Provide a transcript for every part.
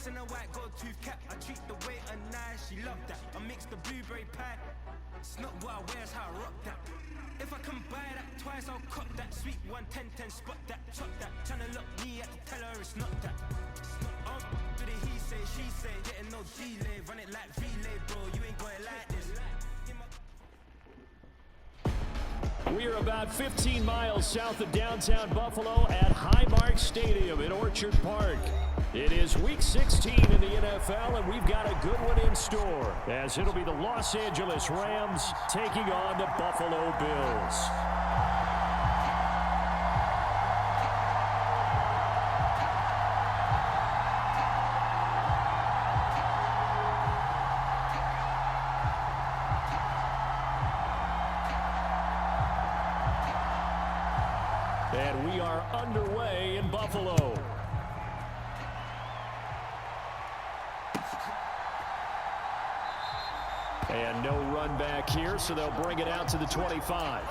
Face in a white gold tooth cap. I treat the waiter nice, she love that. I mix the blueberry pie. It's not what I wear, it's how I rock that. If I can buy that twice, I'll cop that. Sweet 110, spot that, chop that. Tryna lock me at the tell her it's not that. Do the he say, she say, getting no delay. Run it like relay, bro, you ain't got it like this. We are about 15 miles south of downtown Buffalo at Highmark Stadium in Orchard Park. It is Week 16 in the NFL, and we've got a good one in store, as it'll be the Los Angeles Rams taking on the Buffalo Bills. And we are underway in Buffalo. And no run back here, so they'll bring it out to the 25.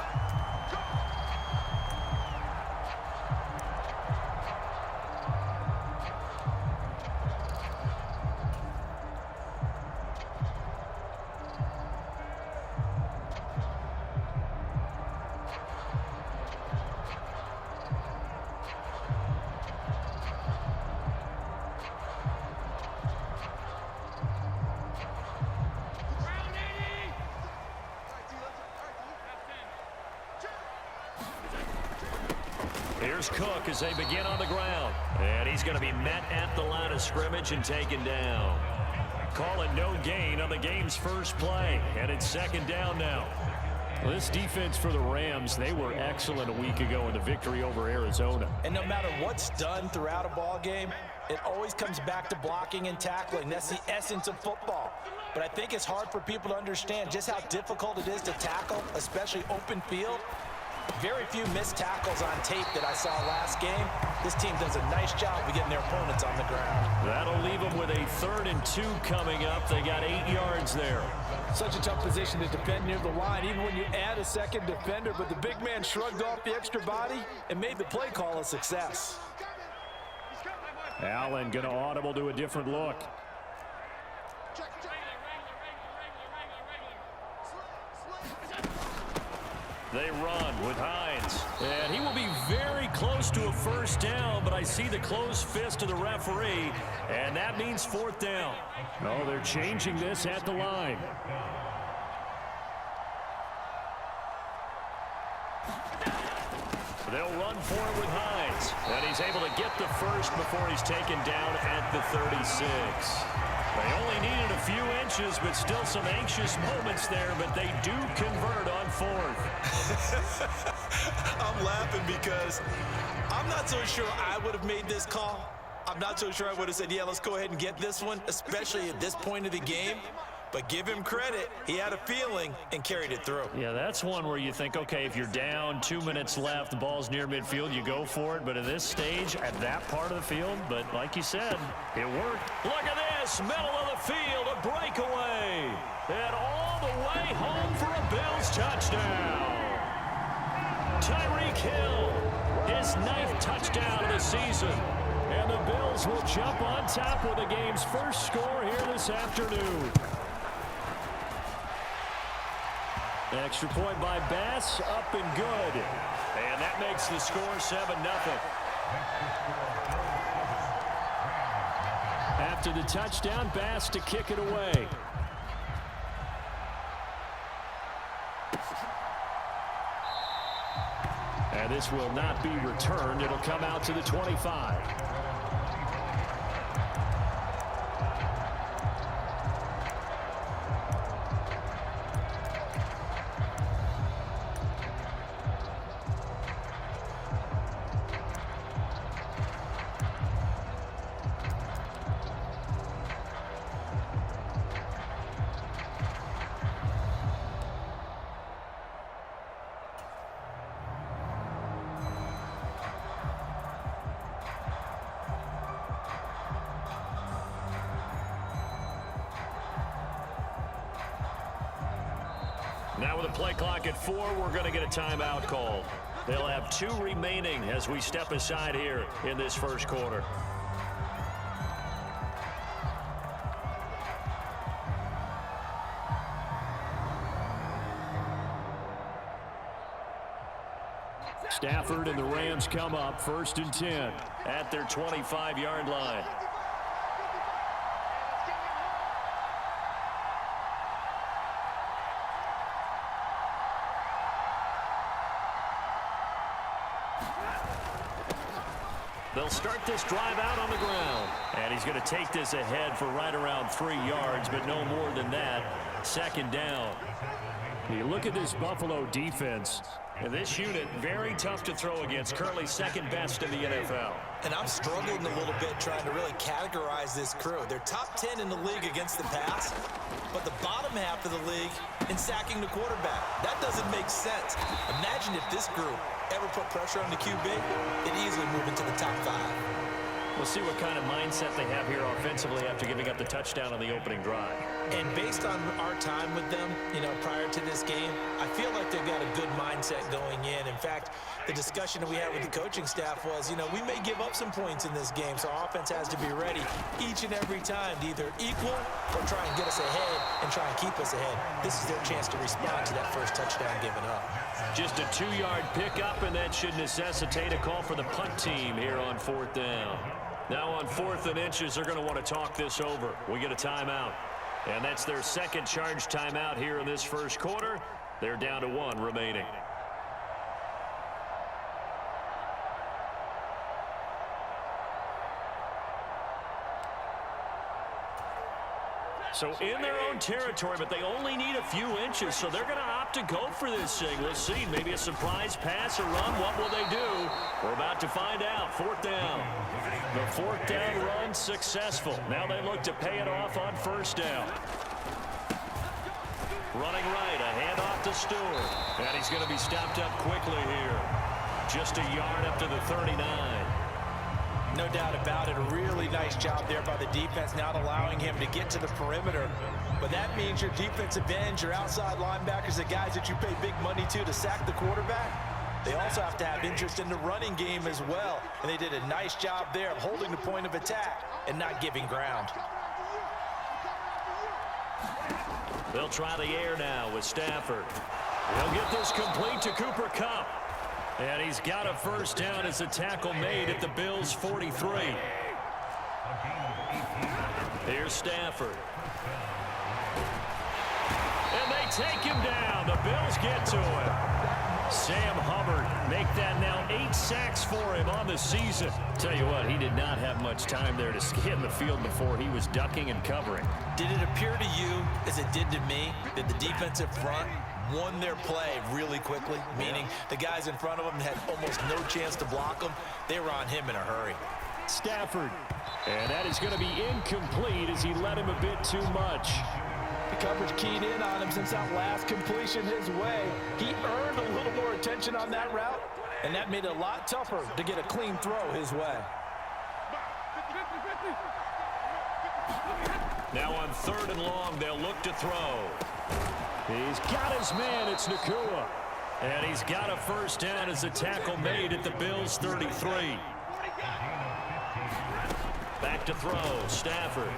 Here's Cook as they begin on the ground. And he's going to be met at the line of scrimmage and taken down. Call it no gain on the game's first play. And it's second down now. Well, this defense for the Rams, they were excellent a week ago in the victory over Arizona. And no matter what's done throughout a ball game, it always comes back to blocking and tackling. That's the essence of football. But I think it's hard for people to understand just how difficult it is to tackle, especially open field. Very few missed tackles on tape that I saw last game. This team does a nice job of getting their opponents on the ground. That'll leave them with a 3rd and 2 coming up. They got 8 yards there. Such a tough position to defend near the line, even when you add a second defender. But the big man shrugged off the extra body and made the play call a success. Allen going to audible to a different look. They run with Hines. And he will be very close to a first down, but I see the closed fist of the referee, and that means 4th down. Oh, they're changing this at the line. They'll run for it with Hines. And he's able to get the first before he's taken down at the 36. They only needed a few inches, but still some anxious moments there, but they do convert on 4th. I'm laughing because I'm not so sure I would have made this call. I'm not so sure I would have said, yeah, let's go ahead and get this one, especially at this point of the game. But give him credit. He had a feeling and carried it through. Yeah, that's one where you think, okay, if you're down, 2 minutes left, the ball's near midfield, you go for it. But at this stage, at that part of the field, but like you said, it worked. Look at this, middle of the field, a breakaway. And all the way home for a Bills touchdown. Tyreek Hill, his 9th touchdown of the season. And the Bills will jump on top with the game's first score here this afternoon. Extra point by Bass, up and good. And that makes the score 7-0. After the touchdown, Bass to kick it away. And this will not be returned. It'll come out to the 25. Now with a play clock at 4, we're going to get a timeout called. They'll have 2 remaining as we step aside here in this first quarter. Stafford and the Rams come up 1st and 10 at their 25-yard line. They'll start this drive out on the ground. And he's going to take this ahead for right around 3 yards, but no more than that. 2nd down. You look at this Buffalo defense. And this unit, very tough to throw against. Currently 2nd best in the NFL. And I'm struggling a little bit trying to really categorize this crew. They're top 10 in the league against the pass, but the bottom half of the league in sacking the quarterback. That doesn't make sense. Imagine if this group ever put pressure on the QB, it'd easily move into the top 5. We'll see what kind of mindset they have here offensively after giving up the touchdown on the opening drive. And based on our time with them, prior to this game, I feel like they've got a good mindset going in. In fact, the discussion that we had with the coaching staff was, we may give up some points in this game, so our offense has to be ready each and every time to either equal or try and get us ahead and try and keep us ahead. This is their chance to respond to that first touchdown given up. Just a 2-yard pickup, and that should necessitate a call for the punt team here on 4th down. Now on 4th and inches, they're going to want to talk this over. We get a timeout. And that's their 2nd charge timeout here in this 1st quarter. They're down to 1 remaining. So in their own territory, but they only need a few inches, so they're going to opt to go for this thing. We'll see. Maybe a surprise pass or run. What will they do? We're about to find out. 4th down. The 4th down run successful. Now they look to pay it off on 1st down. Running right, a handoff to Stewart. And he's going to be stopped up quickly here. Just a yard up to the 39. No doubt about it. A really nice job there by the defense, not allowing him to get to the perimeter. But that means your defensive ends, your outside linebackers, the guys that you pay big money to sack the quarterback, they also have to have interest in the running game as well. And they did a nice job there of holding the point of attack and not giving ground. They'll try the air now with Stafford. He'll get this complete to Cooper Kupp. And he's got a 1st down as a tackle made at the Bills' 43. Here's Stafford. And they take him down. The Bills get to him. Sam Hubbard make that now 8 sacks for him on the season. Tell you what, he did not have much time there to scan the field before he was ducking and covering. Did it appear to you, as it did to me, that the defensive front won their play really quickly, meaning the guys in front of them had almost no chance to block them? They were on him in a hurry. Stafford. And that is going to be incomplete as he led him a bit too much. The coverage keyed in on him since that last completion his way. He earned a little more attention on that route, and that made it a lot tougher to get a clean throw his way. Now on 3rd and long, they'll look to throw. He's got his man. It's Nakua. And he's got a 1st down as a tackle made at the Bills' 33. Back to throw. Stafford.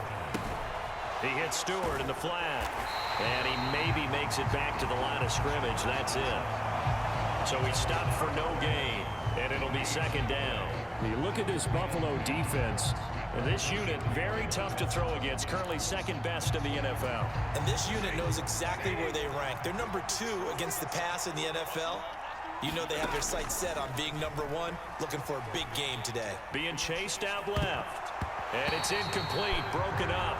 He hits Stewart in the flat. And he maybe makes it back to the line of scrimmage. That's it. So he stopped for no gain. And it'll be 2nd down. You look at this Buffalo defense. And this unit, very tough to throw against, currently 2nd best in the NFL. And this unit knows exactly where they rank. They're number 2 against the pass in the NFL. You know they have their sights set on being number 1, looking for a big game today. Being chased out left. And it's incomplete, broken up.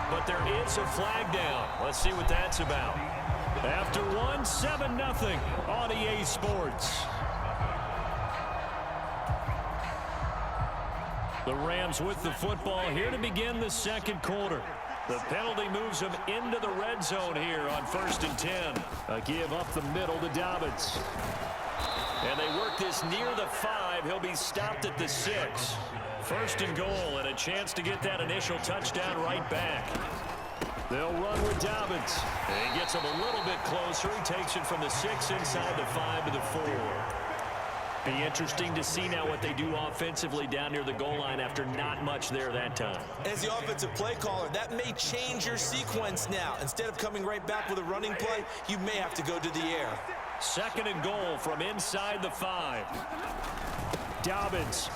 But there is a flag down. Let's see what that's about. After 1, 7-0 on EA Sports. The Rams with the football here to begin the 2nd quarter. The penalty moves them into the red zone here on 1st and 10. A give up the middle to Dobbins. And they work this near the 5. He'll be stopped at the 6. 1st and goal and a chance to get that initial touchdown right back. They'll run with Dobbins. And he gets him a little bit closer. He takes it from the 6 inside the 5 to the 4. Be interesting to see now what they do offensively down near the goal line after not much there that time. As the offensive play caller, that may change your sequence now. Instead of coming right back with a running play, you may have to go to the air. Second and goal from inside the 5. Dobbins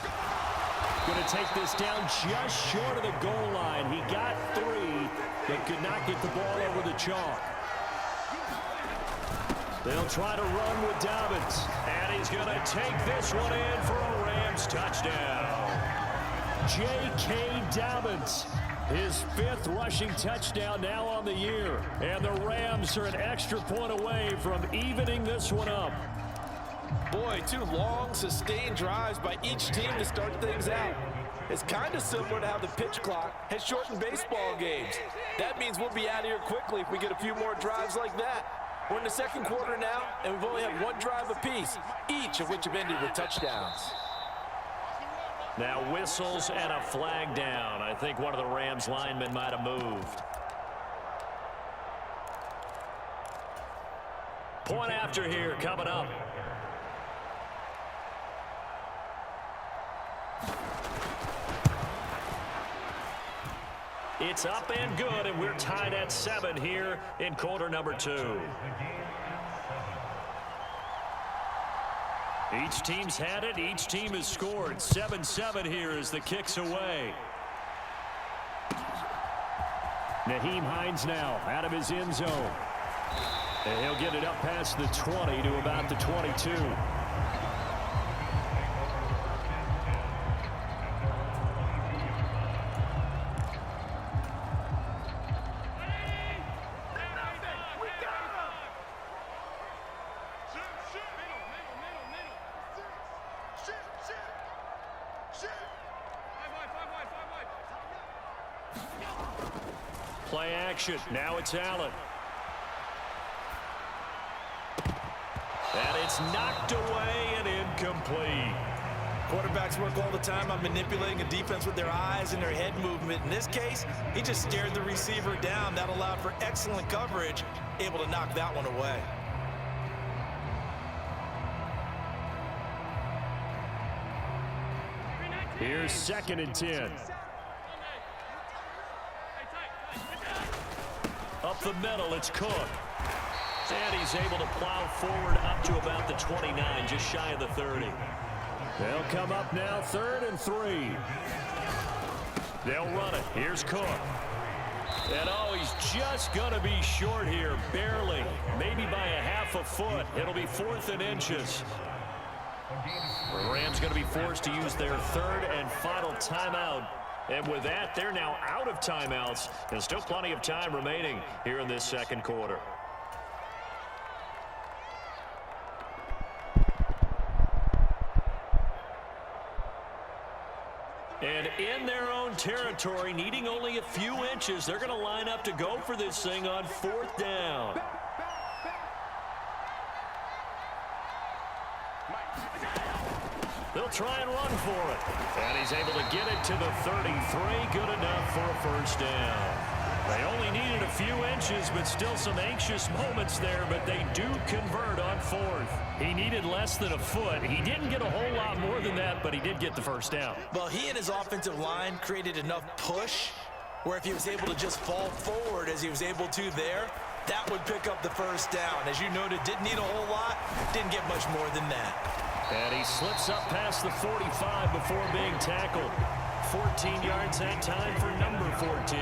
going to take this down just short of the goal line. He got 3, but could not get the ball over the chalk. They'll try to run with Dobbins, and he's going to take this one in for a Rams touchdown. J.K. Dobbins, his 5th rushing touchdown now on the year, and the Rams are an extra point away from evening this one up. Boy, 2 long, sustained drives by each team to start things out. It's kind of similar to how the pitch clock has shortened baseball games. That means we'll be out of here quickly if we get a few more drives like that. We're in the second quarter now, and we've only had 1 drive apiece, each of which have ended with touchdowns. Now whistles and a flag down. I think one of the Rams linemen might have moved. Point after here coming up. It's up and good, and we're tied at 7 here in quarter number 2. Each team's had it. Each team has scored. 7-7 here as the kick's away. Nyheim Hines now out of his end zone. And he'll get it up past the 20 to about the 22. Play action. Now it's Allen. And it's knocked away and incomplete. Quarterbacks work all the time on manipulating a defense with their eyes and their head movement. In this case, he just stared the receiver down. That allowed for excellent coverage, able to knock that one away. Here's 2nd and 10. Up the middle, it's Cook. And he's able to plow forward up to about the 29, just shy of the 30. They'll come up now, 3rd and 3. They'll run it. Here's Cook. And oh, he's just going to be short here, barely. Maybe by a half a foot. It'll be 4th and inches. The Rams going to be forced to use their 3rd and final timeout. And with that, they're now out of timeouts. And still plenty of time remaining here in this second quarter. And in their own territory, needing only a few inches, they're going to line up to go for this thing on 4th down. They'll try and run for it. And he's able to get it to the 33. Good enough for a first down. They only needed a few inches, but still some anxious moments there, but they do convert on 4th. He needed less than a foot. He didn't get a whole lot more than that, but he did get the first down. Well, he and his offensive line created enough push where if he was able to just fall forward as he was able to there, that would pick up the first down. As you noted, didn't need a whole lot, didn't get much more than that. And he slips up past the 45 before being tackled. 14 yards that time for number 14.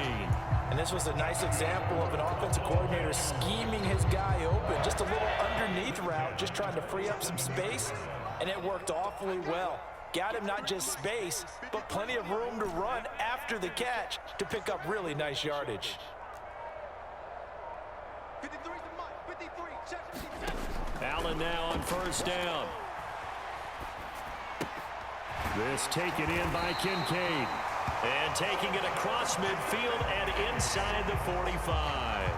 And this was a nice example of an offensive coordinator scheming his guy open. Just a little underneath route, just trying to free up some space, and it worked awfully well. Got him not just space, but plenty of room to run after the catch to pick up really nice yardage. Allen now on first down. This taken in by Kincaid. And taking it across midfield and inside the 45.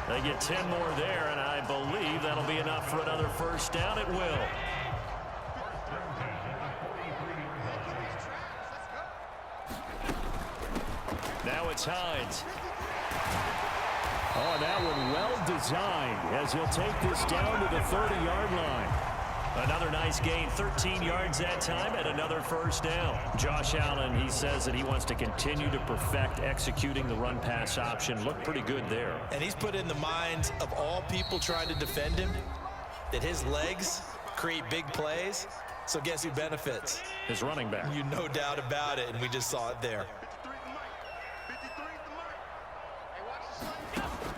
They get 10 more there, and I believe that'll be enough for another first down. It will. Now it's Hines. Oh, that one well designed as he'll take this down to the 30-yard line. Another nice gain, 13 yards that time, and another first down. Josh Allen, he says that he wants to continue to perfect executing the run-pass option. Looked pretty good there. And he's put in the minds of all people trying to defend him, that his legs create big plays. So guess who benefits? His running back. You no doubt about it, and we just saw it there.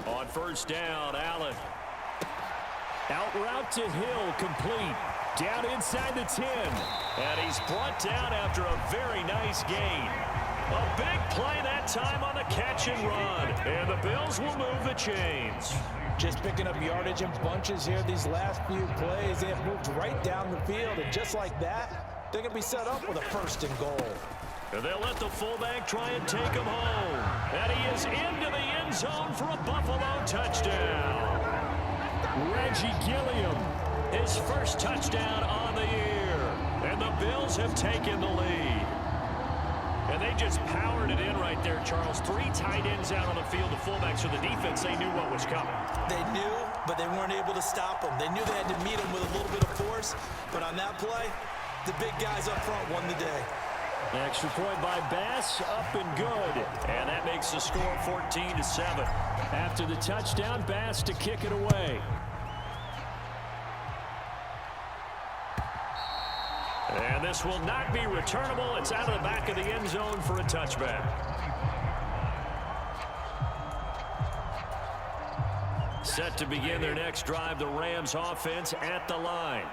On first down, Allen. Out route to Hill, complete. Down inside the 10. And he's brought down after a very nice gain. A big play that time on the catch and run. And the Bills will move the chains. Just picking up yardage in bunches here these last few plays. They have moved right down the field, and just like that, they're going to be set up with a 1st and goal. And they'll let the fullback try and take him home. And he is into the end zone for a Buffalo touchdown. Reggie Gilliam, his first touchdown on the year. And the Bills have taken the lead. And they just powered it in right there, Charles. 3 tight ends out on the field, the fullbacks for the defense. They knew what was coming. They knew, but they weren't able to stop them. They knew they had to meet him with a little bit of force. But on that play, the big guys up front won the day. Extra point by Bass, up and good. And that makes the score 14-7. After the touchdown, Bass to kick it away. And this will not be returnable. It's out of the back of the end zone for a touchback. Set to begin their next drive, the Rams offense at the line.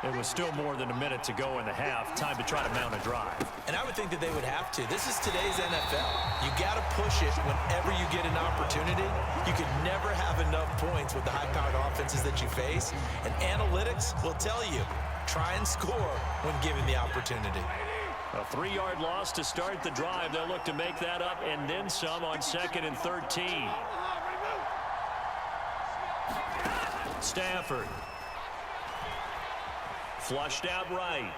It was still more than a minute to go in the half. Time to try to mount a drive. And I would think that they would have to. This is today's NFL. You got to push it whenever you get an opportunity. You can never have enough points with the high-powered offenses that you face. And analytics will tell you, try and score when given the opportunity. A 3-yard loss to start the drive. They'll look to make that up and then some on 2nd and 13. Stafford. Flushed out right.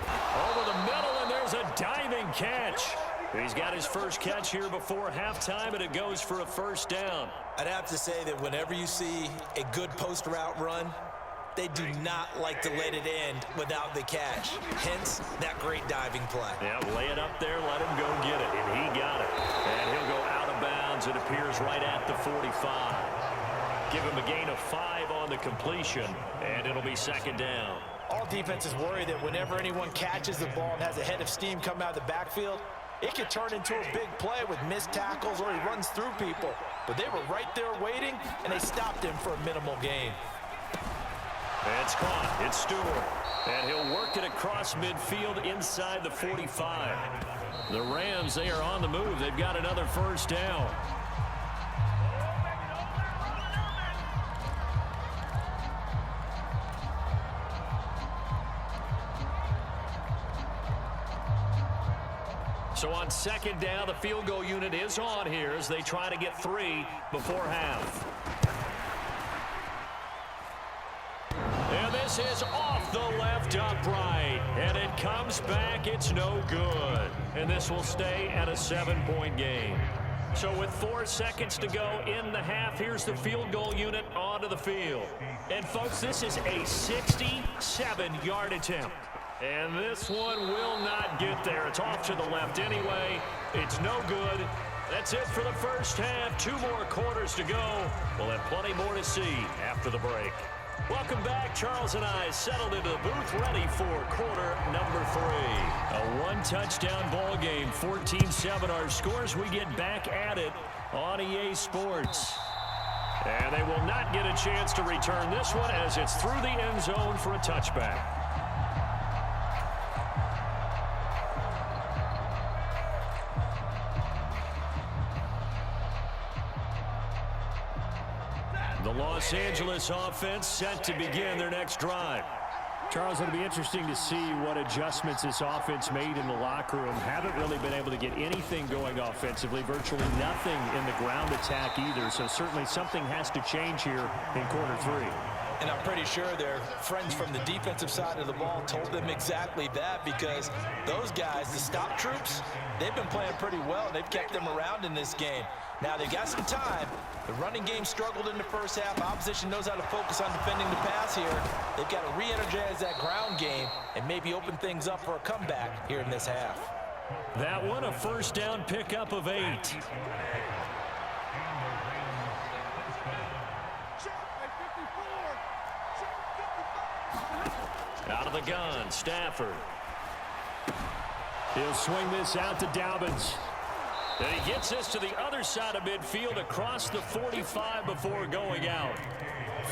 Over the middle, and there's a diving catch. He's got his first catch here before halftime, and it goes for a 1st down. I'd have to say that whenever you see a good post route run, they do not like to let it end without the catch. Hence, that great diving play. Yeah, lay it up there, let him go get it, and he got it. And he'll go out of bounds. It appears right at the 45. Give him a gain of 5 on the completion, and it'll be 2nd down. All defenses worry that whenever anyone catches the ball and has a head of steam come out of the backfield, it could turn into a big play with missed tackles or he runs through people. But they were right there waiting, and they stopped him for a minimal gain. It's caught. It's Stewart. And he'll work it across midfield inside the 45. The Rams, they are on the move. They've got another 1st down. So on 2nd down, the field goal unit is on here as they try to get 3 before half. And this is off the left upright. And it comes back. It's no good. And this will stay at a 7-point game. So with 4 seconds to go in the half, here's the field goal unit onto the field. And folks, this is a 67-yard attempt. And this one will not get there. It's off to the left anyway. It's no good. That's it for the first half. 2 more quarters to go. We'll have plenty more to see after the break. Welcome back. Charles and I settled into the booth ready for quarter number 3. A 1-touchdown ball game. 14-7 our scores. We get back at it on EA Sports. And they will not get a chance to return this one as it's through the end zone for a touchback. The Los Angeles offense set to begin their next drive. Charles, it'll be interesting to see what adjustments this offense made in the locker room. Haven't really been able to get anything going offensively, virtually nothing in the ground attack either. So certainly something has to change here in quarter 3. And I'm pretty sure their friends from the defensive side of the ball told them exactly that, because those guys, the stop troops, they've been playing pretty well. They've kept them around in this game. Now they've got some time. The running game struggled in the first half. Opposition knows how to focus on defending the pass here. They've got to re-energize that ground game and maybe open things up for a comeback here in this half. That one, a 1st down pickup of 8. Out of the gun, Stafford. He'll swing this out to Dobbins. And he gets this to the other side of midfield across the 45 before going out.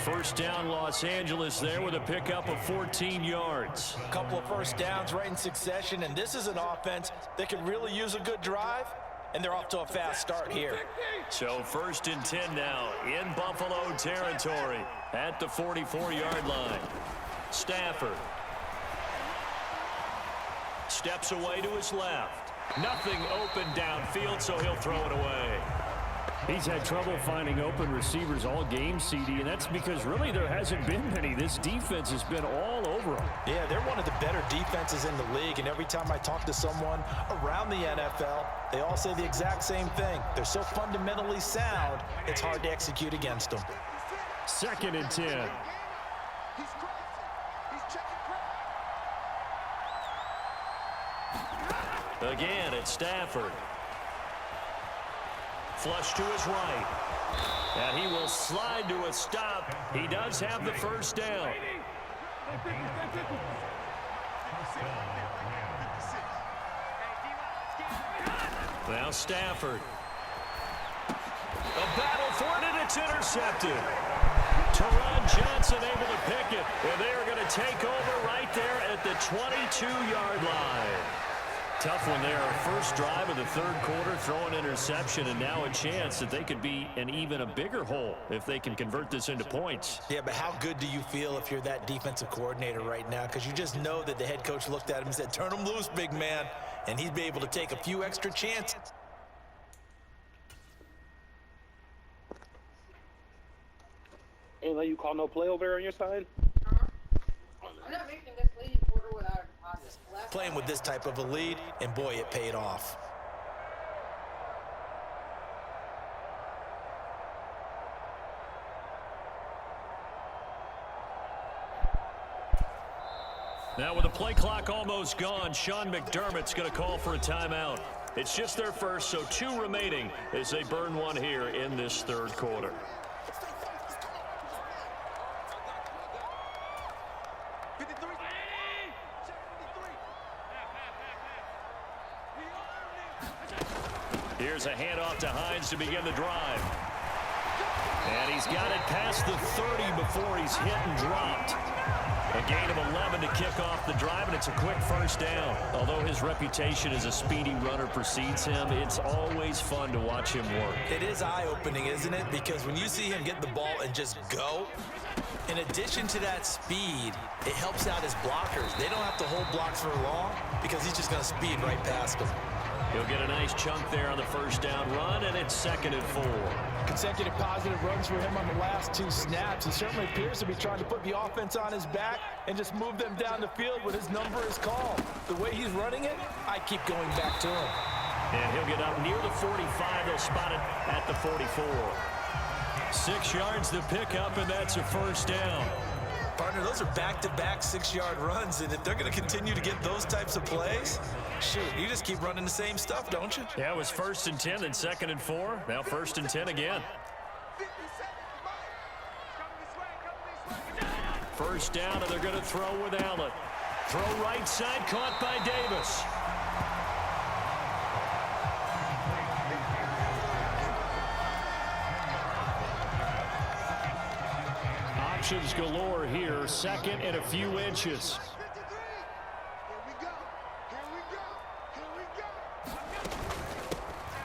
First down, Los Angeles there with a pickup of 14 yards. A couple of first downs right in succession, and this is an offense that could really use a good drive, and they're off to a fast start here. So 1st and 10 now in Buffalo territory at the 44-yard line. Stafford steps away to his left. Nothing open downfield, so he'll throw it away. He's had trouble finding open receivers all game, CD, and that's because really there hasn't been many. This defense has been all over them. Yeah, they're one of the better defenses in the league, and every time I talk to someone around the NFL, they all say the exact same thing. They're so fundamentally sound, it's hard to execute against them. 2nd and 10. Again, it's Stafford. Flush to his right. And he will slide to a stop. He does have the first down. Now Stafford. A battle for it, and it's intercepted. Teron Johnson able to pick it. And they are going to take over right there at the 22-yard line. Tough one there. First drive of the 3rd quarter, throw an interception, and now a chance that they could be in even a bigger hole if they can convert this into points. Yeah, but how good do you feel if you're that defensive coordinator right now? Because you just know that the head coach looked at him and said, turn him loose, big man. And he'd be able to take a few extra chances. Ain't let you call no play over there on your side? I'm not making this lady order without a deposit. Playing with this type of a lead, and boy, it paid off. Now with the play clock almost gone, Sean McDermott's going to call for a timeout. It's just their first, so 2 remaining as they burn one here in this 3rd quarter. Here's a handoff to Hines to begin the drive. And he's got it past the 30 before he's hit and dropped. A gain of 11 to kick off the drive, and it's a quick first down. Although his reputation as a speedy runner precedes him, it's always fun to watch him work. It is eye-opening, isn't it? Because when you see him get the ball and just go, in addition to that speed, it helps out his blockers. They don't have to hold blocks for long because he's just going to speed right past them. He'll get a nice chunk there on the first down run, and it's 2nd and 4. Consecutive positive runs for him on the last 2 snaps. He certainly appears to be trying to put the offense on his back and just move them down the field when his number is called. The way he's running it, I keep going back to him. And he'll get up near the 45. They'll spot it at the 44. 6 yards to pick up, and that's a first down. Partner, those are back-to-back 6-yard runs, and if they're going to continue to get those types of plays, shoot, you just keep running the same stuff, don't you? Yeah, it was 1st and 10, then 2nd and 4. Now 1st and 10 again. First down, and they're going to throw with Allen. Throw right side, caught by Davis. Options galore here. 2nd and a few inches.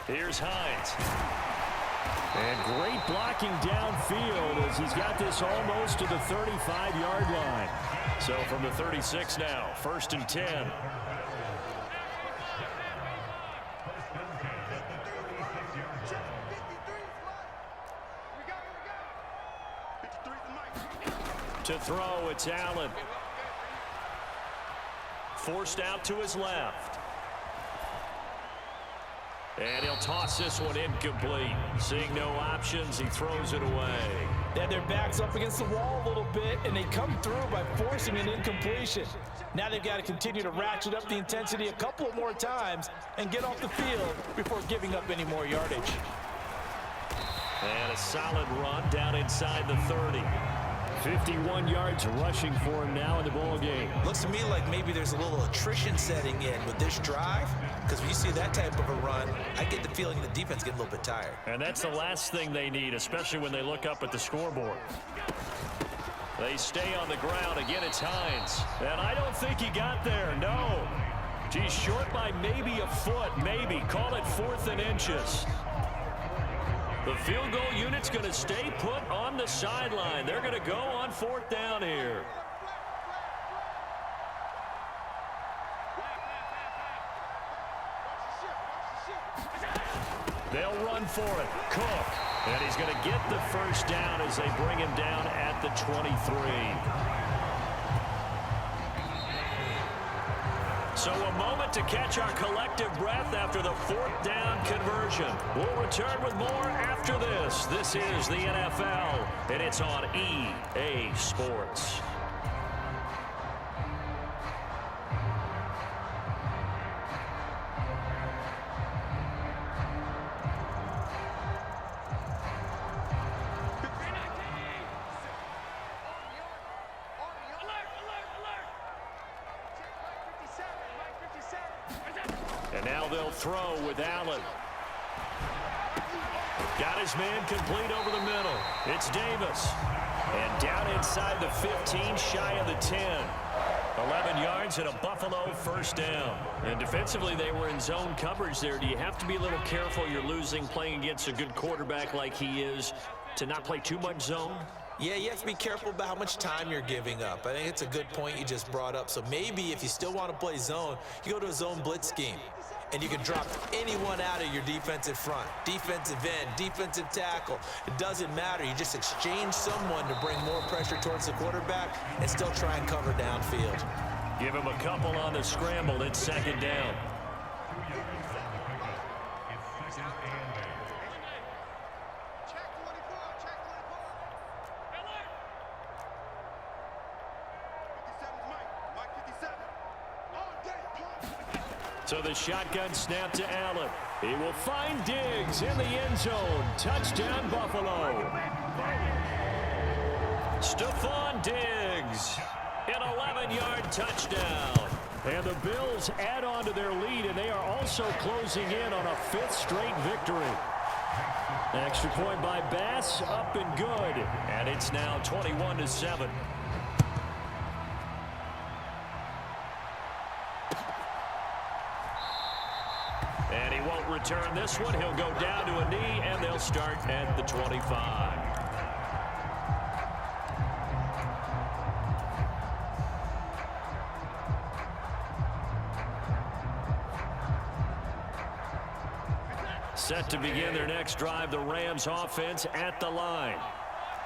Here's Hines. And great blocking downfield as he's got this almost to the 35-yard line. So from the 36 now, 1st and 10. To throw, it's Allen. Forced out to his left. And he'll toss this one incomplete. Seeing no options, he throws it away. They had their backs up against the wall a little bit, and they come through by forcing an incompletion. Now they've got to continue to ratchet up the intensity a couple more times and get off the field before giving up any more yardage. And a solid run down inside the 30. 51 yards rushing for him now in the ball game. Looks to me like maybe there's a little attrition setting in with this drive, because when you see that type of a run, I get the feeling the defense getting a little bit tired. And that's the last thing they need, especially when they look up at the scoreboard. They stay on the ground. Again, it's Hines. And I don't think he got there, no. He's short by maybe a foot, maybe. Call it 4th and inches. The field goal unit's going to stay put on the sideline. They're going to go on 4th down here. They'll run for it. Cook. And he's going to get the first down as they bring him down at the 23. So a moment to catch our collective breath after the 4th down conversion. We'll return with more after this. This is the NFL, and it's on EA Sports. And now they'll throw with Allen. Got his man complete over the middle. It's Davis. And down inside the 15, shy of the 10. 11 yards and a Buffalo first down. And defensively, they were in zone coverage there. Do you have to be a little careful? You're losing playing against a good quarterback like he is to not play too much zone? Yeah, you have to be careful about how much time you're giving up. I think it's a good point you just brought up. So maybe if you still want to play zone, you go to a zone blitz scheme. And you can drop anyone out of your defensive front. Defensive end, defensive tackle. It doesn't matter. You just exchange someone to bring more pressure towards the quarterback and still try and cover downfield. Give him a couple on the scramble. It's 2nd down. So the shotgun snap to Allen. He will find Diggs in the end zone. Touchdown, Buffalo. Stephon Diggs, an 11-yard touchdown. And the Bills add on to their lead, and they are also closing in on a 5th straight victory. Extra point by Bass, up and good. And it's now 21-7. And he won't return this one. He'll go down to a knee, and they'll start at the 25. Set to begin their next drive, the Rams offense at the line.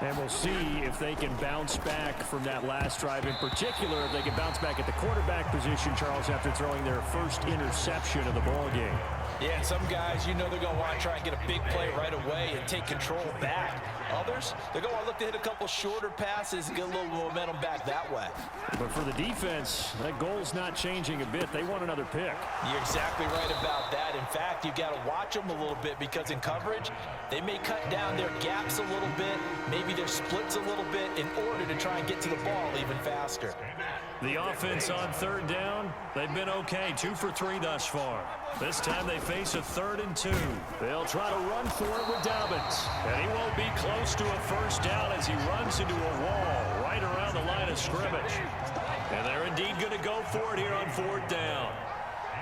And we'll see if they can bounce back from that last drive. In particular, if they can bounce back at the quarterback position, Charles, after throwing their first interception of the ball game. Yeah, and some guys, you know they're going to want to try and get a big play right away and take control back. Others, they're going to look to hit a couple shorter passes and get a little momentum back that way. But for the defense, that goal's not changing a bit. They want another pick. You're exactly right about that. In fact, you've got to watch them a little bit because in coverage, they may cut down their gaps a little bit, maybe their splits a little bit in order to try and get to the ball even faster. The offense on 3rd down, they've been okay. 2 for 3 thus far. This time they face a 3rd and 2. They'll try to run for it with Dobbins. And he won't be close to a first down as he runs into a wall right around the line of scrimmage. And they're indeed going to go for it here on 4th down.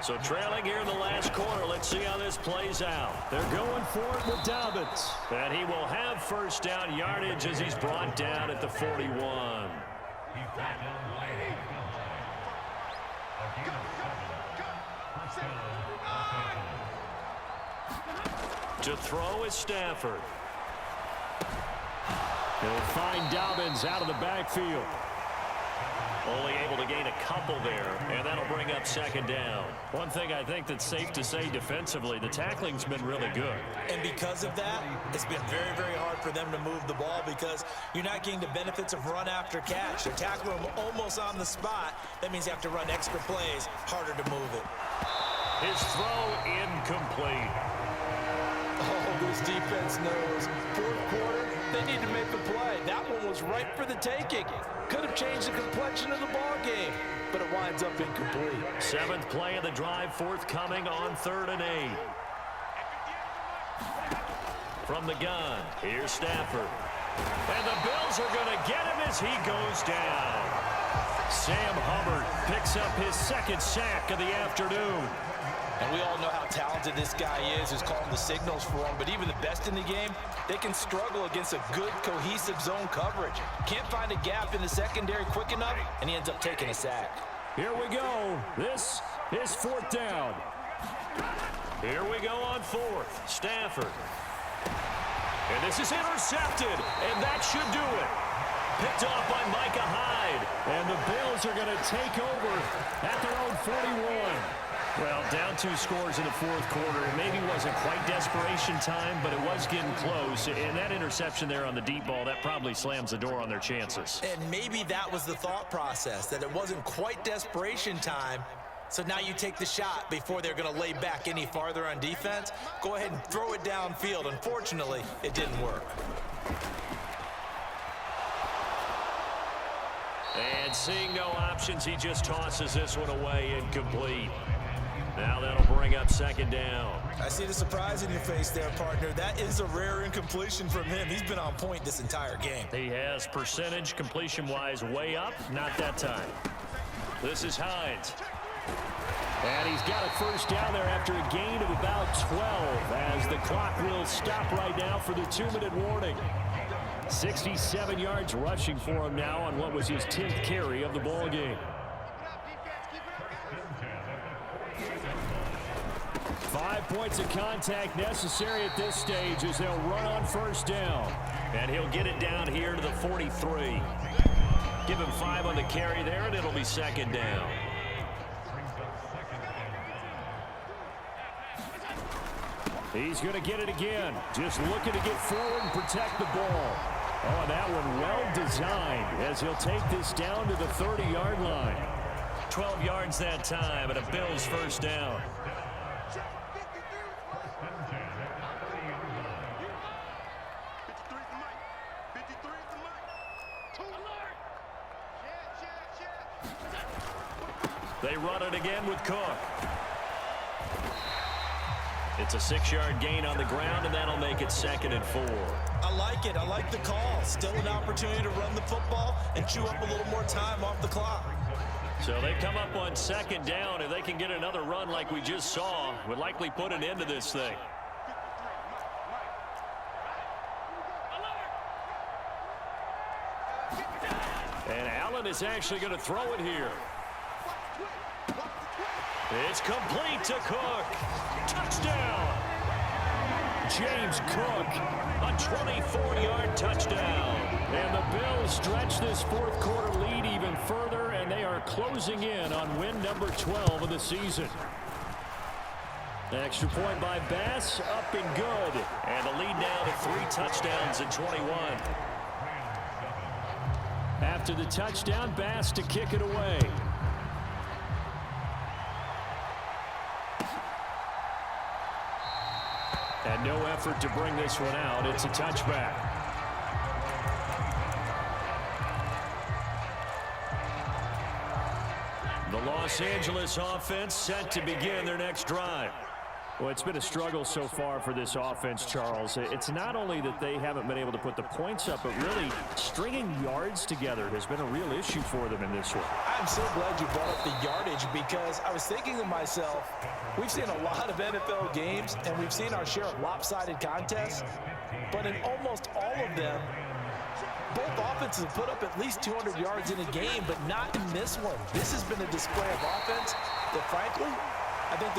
So trailing here in the last quarter, let's see how this plays out. They're going for it with Dobbins. And he will have first down yardage as he's brought down at the 41. To throw is Stafford. He'll find Dobbins out of the backfield. Only able to gain a couple there, and that'll bring up 2nd down. One thing I think that's safe to say defensively, the tackling's been really good. And because of that, it's been very, very hard for them to move the ball because you're not getting the benefits of run after catch. They're tackling them almost on the spot. That means you have to run extra plays, harder to move it. His throw incomplete. Oh, this defense knows. Fourth quarter, they need to make a play. That one was ripe for the taking. Could have changed the complexion of the ball game, but it winds up incomplete. Seventh play of the drive, forthcoming on 3rd and 8. From the gun, here's Stafford. And the Bills are going to get him as he goes down. Sam Hubbard picks up his 2nd sack of the afternoon. And we all know how talented this guy is, who's calling the signals for him. But even the best in the game, they can struggle against a good, cohesive zone coverage. Can't find a gap in the secondary quick enough, and he ends up taking a sack. Here we go. This is 4th down. Here we go on 4th. Stafford. And this is intercepted, and that should do it. Picked off by Micah Hyde. And the Bills are going to take over at their own 41. Well, down 2 scores in the 4th quarter. It maybe wasn't quite desperation time, but it was getting close. And that interception there on the deep ball, that probably slams the door on their chances. And maybe that was the thought process, that it wasn't quite desperation time. So now you take the shot before they're going to lay back any farther on defense. Go ahead and throw it downfield. Unfortunately, it didn't work. And seeing no options, he just tosses this one away, incomplete. Now that'll bring up 2nd down. I see the surprise in your face there, partner. That is a rare incompletion from him. He's been on point this entire game. He has percentage completion-wise way up, not that time. This is Hines. And he's got a 1st down there after a gain of about 12 as the clock will stop right now for the 2-minute warning. 67 yards rushing for him now on what was his 10th carry of the ball game. 5 points of contact necessary at this stage as they'll run on 1st down. And he'll get it down here to the 43. Give him 5 on the carry there, and it'll be 2nd down. He's going to get it again. Just looking to get forward and protect the ball. Oh, and that one well designed as he'll take this down to the 30-yard line. 12 yards that time, and a Bills 1st down. They run it again with Cook. It's a 6-yard gain on the ground, and that'll make it 2nd and 4. I like it. I like the call. Still an opportunity to run the football and chew up a little more time off the clock. So they come up on 2nd down. If they can get another run like we just saw, would likely put an end to this thing. And Allen is actually going to throw it here. It's complete to Cook. Touchdown. James Cook. A 24-yard touchdown. And the Bills stretch this 4th quarter lead even further, and they are closing in on win number 12 of the season. Extra point by Bass, up and good. And the lead now to 3 touchdowns and 21. After the touchdown, Bass to kick it away. And no effort to bring this one out. It's a touchback. The Los Angeles offense set to begin their next drive. Well, it's been a struggle so far for this offense, Charles. It's not only that they haven't been able to put the points up, but really stringing yards together has been a real issue for them in this one. I'm so glad you brought up the yardage, because I was thinking to myself, we've seen a lot of NFL games, and we've seen our share of lopsided contests, but in almost all of them, both offenses have put up at least 200 yards in a game, but not in this one. This has been a display of offense that, frankly, I think